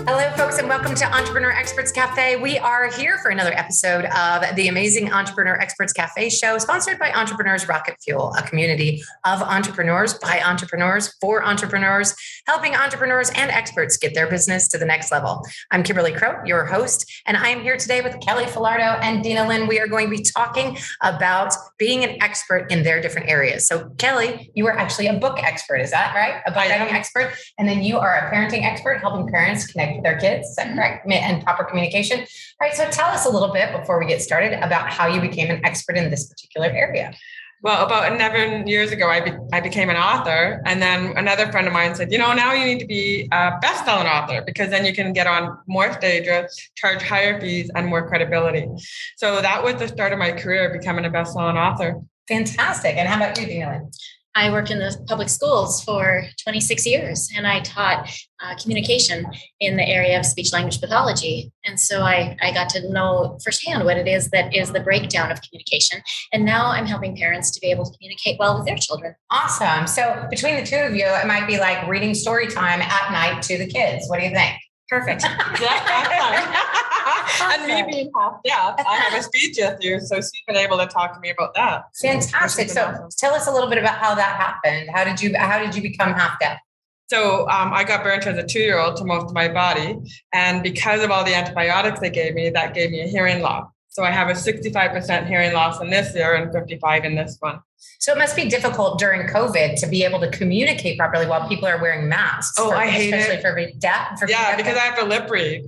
Hello, folks, and welcome to Entrepreneur Experts Cafe. We are here for another episode of the amazing Entrepreneur Experts Cafe show, sponsored by Entrepreneurs Rocket Fuel, a community of entrepreneurs by entrepreneurs for entrepreneurs, helping entrepreneurs and experts get their business to the next level. I'm Kimberly Crow, your host, and I am here today with Kelly Falardeau and Dinalynn. We are going to be talking about being an expert in their different areas. So, Kelly, you are actually a book expert, is that right? A book writing expert, and then you are a parenting expert, helping parents connect with their kids. Is that correct? And proper communication. All right. So tell us a little bit before we get started about how you became an expert in this particular area. Well, about 11 years ago, I became an author. And then another friend of mine said, now you need to be a best-selling author because then you can get on more stages, charge higher fees and more credibility. So that was the start of my career, becoming a best-selling author. Fantastic. And how about you, Dinalynn? I worked in the public schools for 26 years, and I taught communication in the area of speech language pathology. And so I got to know firsthand what it is that is the breakdown of communication. And now I'm helping parents to be able to communicate well with their children. Awesome. So between the two of you, it might be like reading story time at night to the kids. What do you think? Perfect. And me being half deaf, I have a speech with you, so she's been able to talk to me about that. Fantastic. So tell us a little bit about how that happened. How did you become half deaf? So I got burnt as a 2-year-old to most of my body, and because of all the antibiotics they gave me, that gave me a hearing loss. So I have a 65% hearing loss in this year and 55 in this one. So it must be difficult during COVID to be able to communicate properly while people are wearing masks. I hate especially it. for deaf. Because I have to lip read.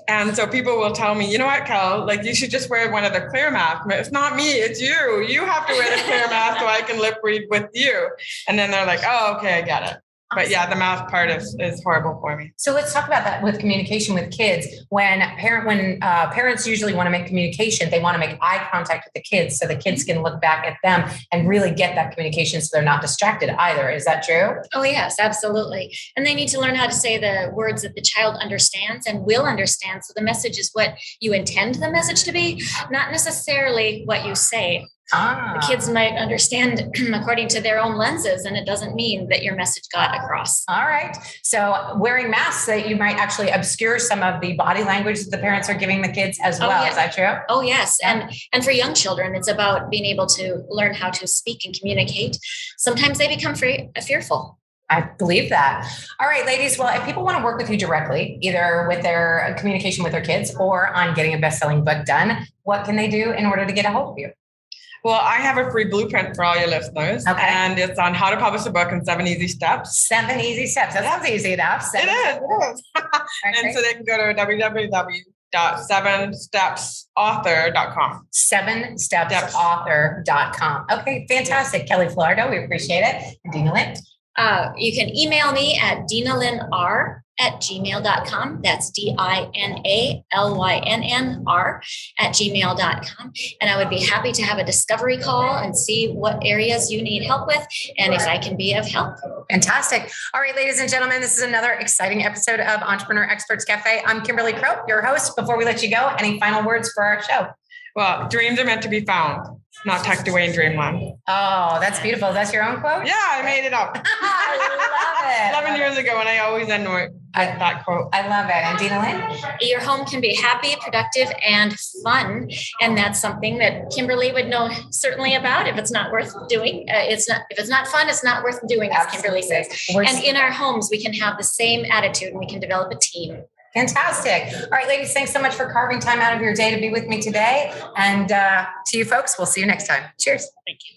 And so people will tell me, you know what, Kel, you should just wear one of the clear masks. But it's not me, it's you. You have to wear the clear mask so I can lip read with you. And then they're like, oh, okay, I get it. But yeah, the math part is horrible for me. So let's talk about that with communication with kids. When parents usually want to make communication, they want to make eye contact with the kids so the kids can look back at them and really get that communication so they're not distracted either. Is that true? Oh, yes, absolutely. And they need to learn how to say the words that the child understands and will understand. So the message is what you intend the message to be, not necessarily what you say. The kids might understand according to their own lenses, and it doesn't mean that your message got across. All right. So wearing masks, that you might actually obscure some of the body language that the parents are giving the kids as well. Yeah. Is that true? Oh, yes. And for young children, it's about being able to learn how to speak and communicate. Sometimes they become fearful. I believe that. All right, ladies. Well, if people want to work with you directly, either with their communication with their kids or on getting a best-selling book done, what can they do in order to get a hold of you? Well, I have a free blueprint for all your listeners, and it's on how to publish a book in 7 easy steps. 7 easy steps. That sounds easy enough. It is. And so they can go to www.7stepsauthor.com. 7stepsauthor.com. Okay, fantastic. Kelly Falardeau, we appreciate it. And Dinalynn? You can email me at dinalynnr@gmail.com. That's DINALYNNR@gmail.com. And I would be happy to have a discovery call and see what areas you need help with and if I can be of help. Fantastic. All right, ladies and gentlemen, this is another exciting episode of Entrepreneur Experts Cafe. I'm Kimberly Crow, your host. Before we let you go, any final words for our show? Well, dreams are meant to be found, not tucked away in dreamland. Oh, that's beautiful. That's your own quote? Yeah, I made it up. I love it. 11 years ago, and I always end with that quote. I love it. And Dinalynn? Your home can be happy, productive, and fun. And that's something that Kimberly would know certainly about if it's not worth doing. If it's not fun, it's not worth doing, as Kimberly says. And in our homes, we can have the same attitude and we can develop a team. Fantastic. All right, ladies, thanks so much for carving time out of your day to be with me today. And to you folks, we'll see you next time. Cheers. Thank you.